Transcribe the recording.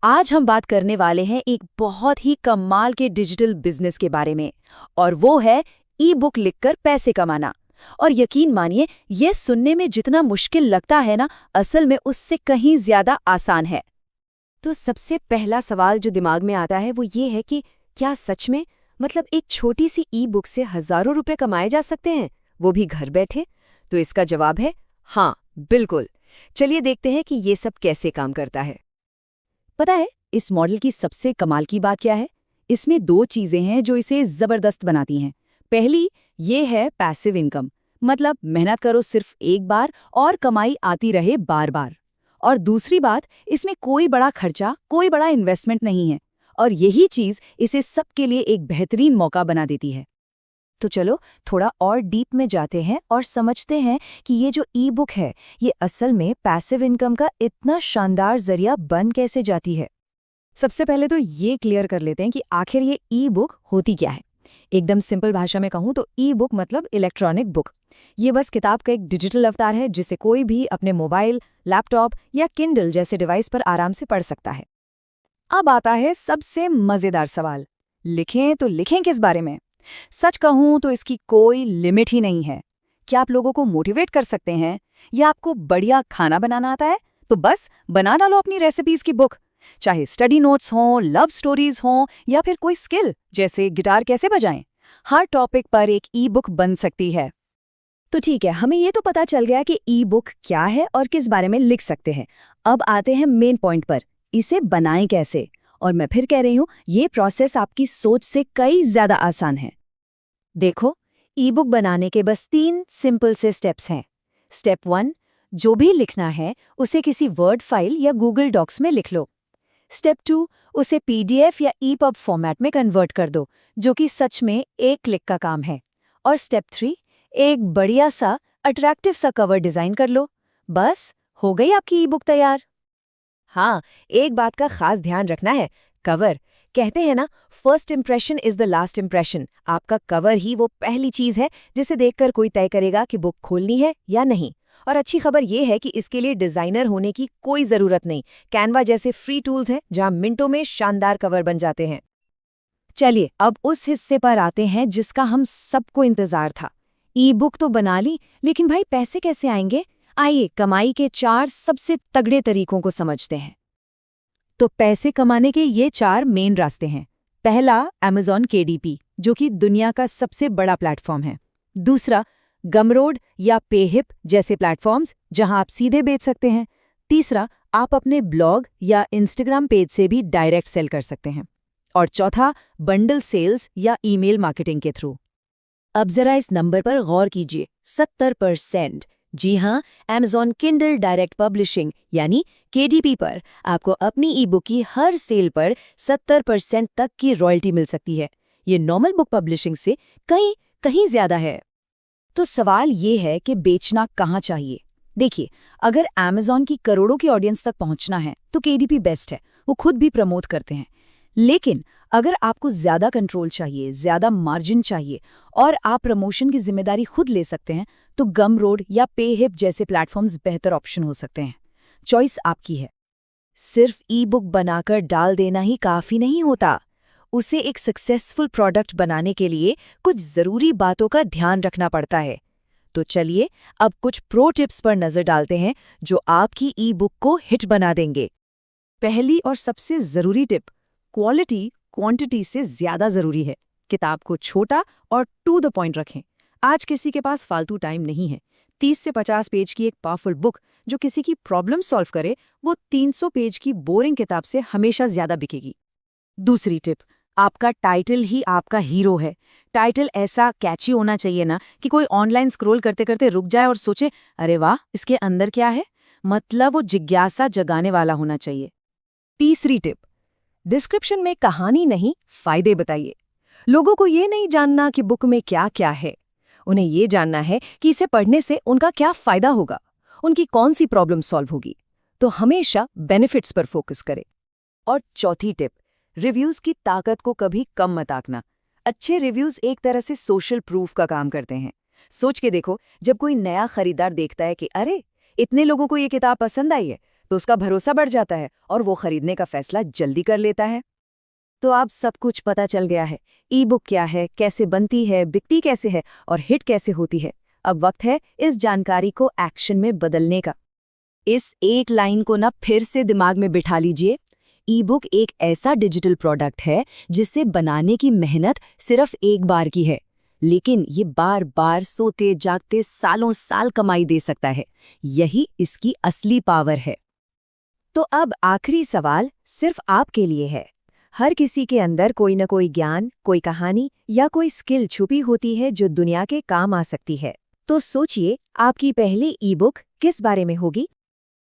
आज हम बात करने वाले हैं एक बहुत ही कमाल के डिजिटल बिजनेस के बारे में। और वो है ई बुक लिखकर पैसे कमाना। और यकीन मानिए, ये सुनने में जितना मुश्किल लगता है ना, असल में उससे कहीं ज्यादा आसान है। तो सबसे पहला सवाल जो दिमाग में आता है वो ये है कि क्या सच में मतलब एक छोटी सी ई बुक से हजारों रुपए कमाए जा सकते हैं, वो भी घर बैठे? तो इसका जवाब है हाँ, बिल्कुल। चलिए देखते हैं कि ये सब कैसे काम करता है। पता है इस मॉडल की सबसे कमाल की बात क्या है? इसमें दो चीजें हैं जो इसे जबरदस्त बनाती हैं। पहली, ये है पैसिव इनकम, मतलब मेहनत करो सिर्फ एक बार और कमाई आती रहे बार बार। और दूसरी बात, इसमें कोई बड़ा खर्चा, कोई बड़ा इन्वेस्टमेंट नहीं है। और यही चीज इसे सबके लिए एक बेहतरीन मौका बना देती है। तो चलो थोड़ा और डीप में जाते हैं और समझते हैं कि ये जो ई बुक है, ये असल में पैसिव इनकम का इतना शानदार जरिया बन कैसे जाती है। सबसे पहले तो ये क्लियर कर लेते हैं कि आखिर ये ई बुक होती क्या है। एकदम सिंपल भाषा में कहूँ तो ई बुक मतलब इलेक्ट्रॉनिक बुक। ये बस किताब का एक डिजिटल अवतार है जिसे कोई भी अपने मोबाइल, लैपटॉप या किंडल जैसे डिवाइस पर आराम से पढ़ सकता है। अब आता है सबसे मजेदार सवाल, लिखें तो लिखें किस बारे में? सच कहूं तो इसकी कोई लिमिट ही नहीं है। क्या आप लोगों को मोटिवेट कर सकते हैं, या आपको बढ़िया खाना बनाना आता है तो बस बना डालो अपनी रेसिपीज की बुक। चाहे स्टडी नोट्स हों, लव स्टोरीज हों, या फिर कोई स्किल जैसे गिटार कैसे बजाएं, हर टॉपिक पर एक ई बुक बन सकती है। तो ठीक है, हमें ये तो पता चल गया कि ई बुक क्या है और किस बारे में लिख सकते हैं। अब आते हैं मेन पॉइंट पर, इसे बनाएं कैसे। और मैं फिर कह रही हूं, ये प्रोसेस आपकी सोच से कई ज्यादा आसान है। देखो, ई बुक बनाने के बस 3 सिंपल से स्टेप्स हैं। स्टेप 1, जो भी लिखना है उसे किसी वर्ड फाइल या गूगल डॉक्स में लिख लो। स्टेप 2, उसे पीडीएफ या ईपब फॉर्मेट में कन्वर्ट कर दो, जो कि सच में एक क्लिक का काम है। और स्टेप 3, एक बढ़िया सा अट्रैक्टिव सा कवर डिजाइन कर लो। बस हो गई आपकी ई बुक तैयार। हाँ, एक बात का खास ध्यान रखना है, कवर। कहते हैं ना, first impression is the last impression. आपका कवर ही वो पहली चीज है जिसे देखकर कोई तय करेगा कि बुक खोलनी है या नहीं। और अच्छी खबर ये है कि इसके लिए डिजाइनर होने की कोई जरूरत नहीं। कैनवा जैसे फ्री टूल्स हैं जहां मिनटों में शानदार कवर बन जाते हैं। चलिए अब उस हिस्से पर आते हैं जिसका हम सबको इंतजार था। ई बुक तो बना ली, लेकिन भाई पैसे कैसे आएंगे? आइए कमाई के 4 सबसे तगड़े तरीकों को समझते हैं। तो पैसे कमाने के ये 4 मेन रास्ते हैं। पहला, Amazon KDP, जो कि दुनिया का सबसे बड़ा प्लेटफॉर्म है। दूसरा, गमरोड या पेहिप जैसे प्लेटफॉर्म्स, जहां आप सीधे बेच सकते हैं। तीसरा, आप अपने ब्लॉग या इंस्टाग्राम पेज से भी डायरेक्ट सेल कर सकते हैं। और चौथा, बंडल सेल्स या ईमेल मार्केटिंग के थ्रू। अब जरा इस नंबर पर गौर कीजिए, 70%। जी हाँ, Amazon Kindle डायरेक्ट पब्लिशिंग यानी KDP पर आपको अपनी ई बुक की हर सेल पर 70% तक की रॉयल्टी मिल सकती है। ये नॉर्मल बुक पब्लिशिंग से कहीं ज्यादा है। तो सवाल ये है कि बेचना कहाँ चाहिए। देखिए, अगर Amazon की करोड़ों की ऑडियंस तक पहुंचना है तो KDP बेस्ट है, वो खुद भी प्रमोट करते हैं। लेकिन अगर आपको ज्यादा कंट्रोल चाहिए, ज्यादा मार्जिन चाहिए और आप प्रमोशन की जिम्मेदारी खुद ले सकते हैं, तो गमरोड या पेहिप जैसे प्लेटफॉर्म्स बेहतर ऑप्शन हो सकते हैं। चॉइस आपकी है। सिर्फ ई बुक बनाकर डाल देना ही काफी नहीं होता। उसे एक सक्सेसफुल प्रोडक्ट बनाने के लिए कुछ जरूरी बातों का ध्यान रखना पड़ता है। तो चलिए अब कुछ प्रो टिप्स पर नजर डालते हैं जो आपकी ई बुक को हिट बना देंगे। पहली और सबसे जरूरी टिप, क्वालिटी क्वांटिटी से ज्यादा जरूरी है। किताब को छोटा और टू द पॉइंट रखें। आज किसी के पास फालतू टाइम नहीं है। 30 से 50 पेज की एक पावरफुल बुक जो किसी की प्रॉब्लम सॉल्व करे, वो 300 पेज की बोरिंग किताब से हमेशा ज्यादा बिकेगी। दूसरी टिप, आपका टाइटल ही आपका हीरो है। टाइटल ऐसा कैची होना चाहिए ना कि कोई ऑनलाइन स्क्रॉल करते करते रुक जाए और सोचे, अरे वाह, इसके अंदर क्या है। मतलब वो जिज्ञासा जगाने वाला होना चाहिए। तीसरी टिप, डिस्क्रिप्शन में कहानी नहीं, फायदे बताइए। लोगों को ये नहीं जानना कि बुक में क्या क्या है, उन्हें ये जानना है कि इसे पढ़ने से उनका क्या फायदा होगा, उनकी कौन सी प्रॉब्लम सॉल्व होगी। तो हमेशा बेनिफिट्स पर फोकस करें। और चौथी टिप, रिव्यूज की ताकत को कभी कम मत आंकना। अच्छे रिव्यूज एक तरह से सोशल प्रूफ का काम करते हैं। सोच के देखो, जब कोई नया खरीदार देखता है कि अरे, इतने लोगों को ये किताब पसंद आई है, तो उसका भरोसा बढ़ जाता है और वो खरीदने का फैसला जल्दी कर लेता है। तो अब सब कुछ पता चल गया है, ई बुक क्या है, कैसे बनती है, बिकती कैसे है और हिट कैसे होती है। अब वक्त है इस जानकारी को एक्शन में बदलने का। इस एक लाइन को ना फिर से दिमाग में बिठा लीजिए। ई बुक एक ऐसा डिजिटल प्रोडक्ट है जिसे बनाने की मेहनत सिर्फ एक बार की है, लेकिन ये बार बार सोते जागते सालों साल कमाई दे सकता है। यही इसकी असली पावर है। तो अब आखिरी सवाल सिर्फ आपके लिए है। हर किसी के अंदर कोई न कोई ज्ञान, कोई कहानी या कोई स्किल छुपी होती है जो दुनिया के काम आ सकती है। तो सोचिए, आपकी पहली ई बुक किस बारे में होगी?